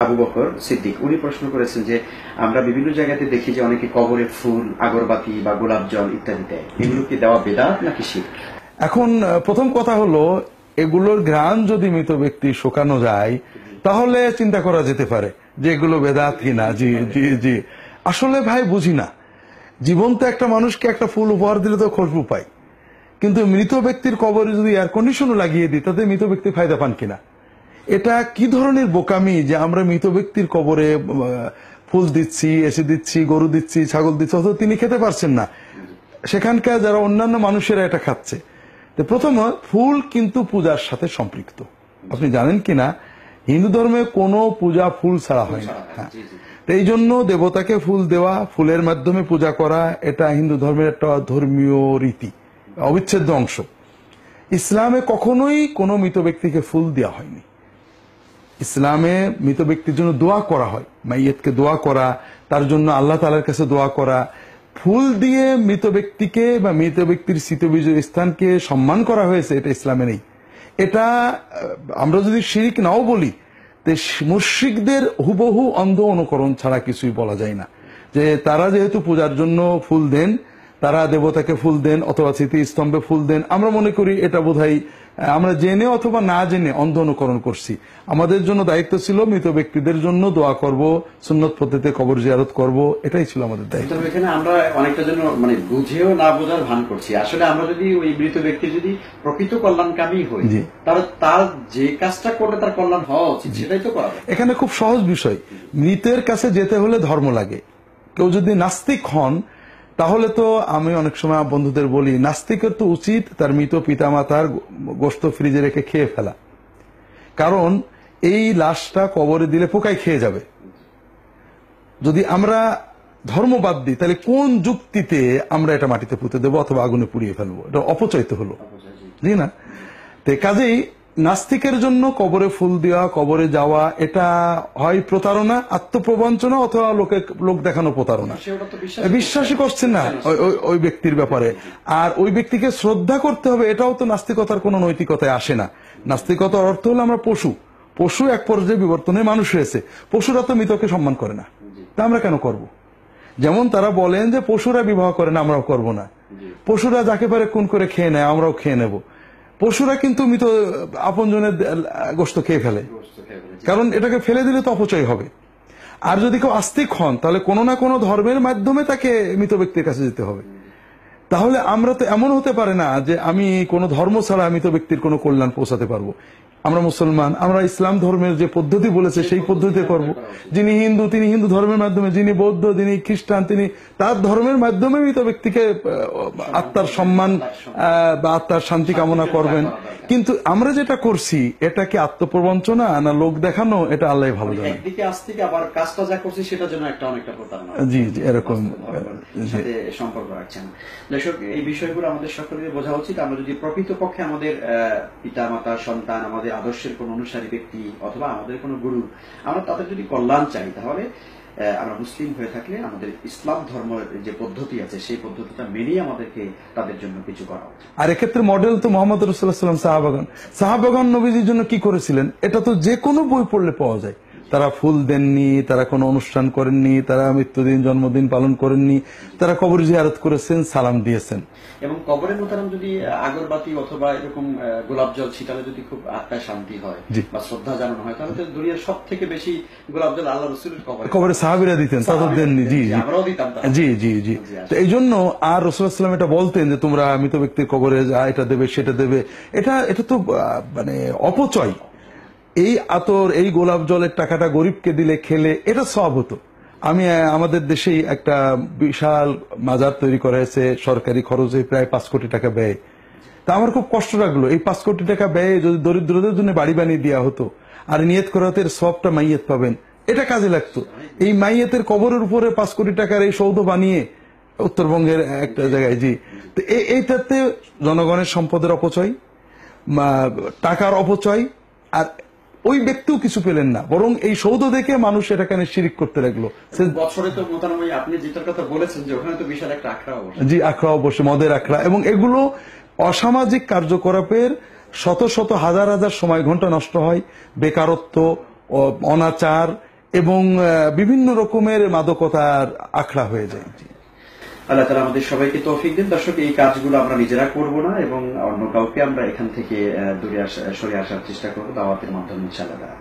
আবু বকর সিদ্দিক উনি প্রশ্ন করেছেন যে আমরা বিভিন্ন জায়গাতে দেখি যে অনেকে কবরে ফুল, আগরবাতি বা গোলাপ জল ইত্যাদি দেয়, এগুলো কি দেওয়া বেদাত নাকি শিরক? এখন প্রথম কথা হলো, এগুলোর ঘ্রাণ যদি মৃত ব্যক্তি শোকানো যায় তাহলে চিন্তা করা যেতে পারে যে এগুলো বেদাত কিনা। জি জি জি, আসলে ভাই বুঝি না, জীবন্ত একটা মানুষকে একটা ফুল উপহার দিলে তো খুশবু পাই, কিন্তু মৃত ব্যক্তির কবরে যদি এয়ার কন্ডিশনও লাগিয়ে দিই তাতে মৃত ব্যক্তি ফায়দা পান কিনা? এটা কি ধরনের বোকামি যে আমরা মৃত ব্যক্তির কবরে ফুল দিচ্ছি, এসে দিচ্ছি, গরু দিচ্ছি, ছাগল দিচ্ছি, অথচ তিনি খেতে পারছেন না, সেখানকার যারা অন্যান্য মানুষেরা এটা খাচ্ছে। তো প্রথম, ফুল কিন্তু পূজার সাথে সম্পৃক্ত। আপনি জানেন কিনা হিন্দু ধর্মে কোনো পূজা ফুল ছাড়া হয় না। হ্যাঁ, এই জন্য দেবতাকে ফুল দেওয়া, ফুলের মাধ্যমে পূজা করা, এটা হিন্দু ধর্মের একটা ধর্মীয় রীতি, অবিচ্ছেদ্য অংশ। ইসলামে কখনোই কোনো মৃত ব্যক্তিকে ফুল দেওয়া হয়নি। ইসলামে মৃত ব্যক্তির জন্য দোয়া করা হয়, মাইয়েতকে দোয়া করা, তার জন্য আল্লাহ তাআলার কাছে দোয়া করা। ফুল দিয়ে মৃত ব্যক্তিকে বা মৃত ব্যক্তির স্মৃতিবিজয় স্থানকে সম্মান করা হয়েছে, এটা ইসলামে নেই। এটা আমরা যদি শিরক নাও বলি, মুশরিকদের হুবহু অন্ধ অনুকরণ ছাড়া কিছুই বলা যায় না। যে তারা যেহেতু পূজার জন্য ফুল দেন, তারা দেবতাকে ফুল দেন অথবা স্মৃতিস্তম্ভে ফুল দেন, আমরা মনে করি এটা বোধহয় আমরা জেনে অথবা না জেনে অন্ধ অনুকরণ করছি। আমাদের জন্য দায়িত্ব ছিল মৃত ব্যক্তিদের জন্য দোয়া করব, সুন্নত পদ্ধতিতে কবর জিয়ারত করব, এটাই ছিল আমাদের দায়িত্ব। এখানে আমরা অনেকটা জন্য বুঝেও না বোঝার ভান করছি। আসলে আমরা যদি ওই মৃত ব্যক্তি যদি প্রকৃত কল্যাণকামী হই, তাহলে তার যে কাজটা করলে তার কল্যাণ হওয়া উচিত সেটাই তো করা। এখানে খুব সহজ বিষয়, মৃতের কাছে যেতে হলে ধর্ম লাগে। কেউ যদি নাস্তিক হন তাহলে তো, আমি অনেক সময় বন্ধুদের বলি, নাস্তিকের তো উচিত তার মৃত পিতামাতার গোশত ফ্রিজে রেখে খেয়ে ফেলা, কারণ এই লাশটা কবরে দিলে পোকায় খেয়ে যাবে। যদি আমরা ধর্ম বাদ দিই তাহলে কোন যুক্তিতে আমরা এটা মাটিতে পুঁতে দেবো অথবা আগুনে পুড়িয়ে ফেলবো? এটা অপচয় তো হলো, জি না? তো কাজেই নাস্তিকের জন্য কবরে ফুল দেওয়া, কবরে যাওয়া, এটা হয় প্রতারণা, আত্মপ্রবঞ্চনা, অথবা লোক দেখানো প্রতারণা। বিশ্বাসই করছেন না ওই ব্যক্তির ব্যাপারে, আর ওই ব্যক্তিকে শ্রদ্ধা করতে হবে, এটাও তো নাস্তিকতার কোন নৈতিকতায় আসে না। নাস্তিকতার অর্থ হলো আমরা পশু এক পর্যায়ে বিবর্তনে মানুষ হয়েছে। পশুরা তো মৃতকে সম্মান করে না, তা আমরা কেন করব? যেমন তারা বলেন যে পশুরা বিবাহ করে না, আমরাও করব না। পশুরা যাকে পারে খুন করে খেয়ে নেয়, আমরাও খেয়ে নেব। পশুরা কিন্তু মৃত আপনজনের গোশত খেয়ে ফেলে, কারণ এটাকে ফেলে দিলে তো অপচয় হবে। আর যদি কেউ আস্তিক হন তাহলে কোনো না কোনো ধর্মের মাধ্যমে তাকে মৃত ব্যক্তির কাছে যেতে হবে। তাহলে আমরা তো এমন হতে পারে না যে আমি কোনো ধর্ম ছাড়া মৃত ব্যক্তির কোনো কল্যাণ পৌঁছাতে পারবো। আমরা মুসলমান, আমরা ইসলাম ধর্মের যে পদ্ধতি বলেছে সেই পদ্ধতিতে করব। যিনি হিন্দু তিনি হিন্দু ধর্মের মাধ্যমে, যিনি বৌদ্ধ, যিনি খ্রিস্টান তিনি তার ধর্মের মাধ্যমে মৃত ব্যক্তিকে আত্মার সম্মান বা আত্মার শান্তি কামনা করবেন। কিন্তু আমরা যেটা করছি এটা কি আত্মপ্রবঞ্চনা না লোক দেখানো, এটা আল্লাহ ভালো জানেন। একদিকে আস্তিক, আবার কাজটা যা করছি সেটার জন্য একটা অনেকটা প্রতারণা। জি জি, এরকম সম্পর্ক রাখছে না। দর্শক, এই বিষয়গুলো আমাদের সকলের বোঝা উচিত। আমরা যদি প্রকৃতপক্ষে আমাদের পিতা মাতা, সন্তান, আমাদের আদর্শের কোন অনুসারী ব্যক্তি অথবা আমাদের কোন গুরু, আমরা তাদের যদি কল্যাণ চাই, তাহলে আমরা মুসলিম হয়ে থাকলে আমাদের ইসলাম ধর্মের যে পদ্ধতি আছে সেই পদ্ধতিটা মেনেই আমাদেরকে তাদের জন্য কিছু করা উচিত। আর এক্ষেত্রে মডেল তো মোহাম্মদ রাসূলুল্লাহ সাল্লাল্লাহু আলাইহি ওয়াসাল্লাম। সাহাবাগণ নবীজির জন্য কি করেছিলেন এটা তো যে কোনো বই পড়লে পাওয়া যায়। তারা ফুল দেননি, তারা কোনো অনুষ্ঠান করেননি, তারা মৃত্যুদিন জন্মদিন পালন করেননি, তারা কবর জিয়ারত করেছেন, সালাম দিয়েছেন। এবং কবরের মোতারাম যদি আগরবাতি অথবা এরকম গোলাপ জল ছিটালে যদি খুব আত্মায় শান্তি হয় বা শ্রদ্ধা জানানো হয়, তাহলে তো দুনিয়ার সব থেকে বেশি গোলাপ জল আল্লাহ রাসূলের কবরে সাহাবীরা দিতেন, তাদের দেননি। জি জি, আমরাও দিতাম। জি জি জি। তো এই জন্য আর রাসূলুল্লাহ সাল্লাল্লাহু আলাইহি ওয়াসাল্লাম এটা বলতেন যে তোমরা মৃত ব্যক্তির কবরে এটা দেবে সেটা দেবে, এটা তো অপচয়। এই আতর, এই গোলাপ জলের টাকাটা গরিবকে দিলে, খেলে এটা সওয়াব হতো। আমি আমাদের দেশেই একটা বিশাল মাজার তৈরি করা হয়েছে, সরকারি খরচে প্রায় 5 কোটি টাকা ব্যয়। তা আমার খুব কষ্ট লাগলো, এই 5 কোটি টাকা ব্যয়ে যদি দরিদ্রদের জন্য বাড়ি বানিয়ে দেওয়া হতো আর নিয়ত করা হতো সবটা মাইয়েত পাবেন, এটা কাজে লাগতো। এই মাইয়েতের কবরের উপরে 5 কোটি টাকার এই সৌধ বানিয়ে উত্তরবঙ্গের একটা জায়গায়, জি, তো এইটাতে জনগণের সম্পদের অপচয়, টাকার অপচয়, আর ওই ব্যক্তিও কিছু পেলেন না, বরং এই সৌধ দেখে মানুষ এটাকে শিরিক করতে লাগলো। বছরে তো মোটামুটি আপনি যেটার কথা বলেছেন যে ওখানে তো বিশাল একটা আখড়া বসে। জি, আখড়া বসে, মদের আখড়া, এবং এগুলো অসামাজিক কার্যকলাপের শত শত হাজার হাজার সময় ঘন্টা নষ্ট হয়। বেকারত্ব, অনাচার, এবং বিভিন্ন রকমের মাদকতার আখড়া হয়ে যায়। আল্লাহ তাআলা আমাদের সবাইকে তৌফিক দিন। দর্শক, এই কাজগুলো আমরা নিজেরা করব না এবং অন্য কাউকে আমরা এখান থেকে দূরে সরে আসার চেষ্টা করবো দাওয়াতের মাধ্যমে ইনশাআল্লাহ।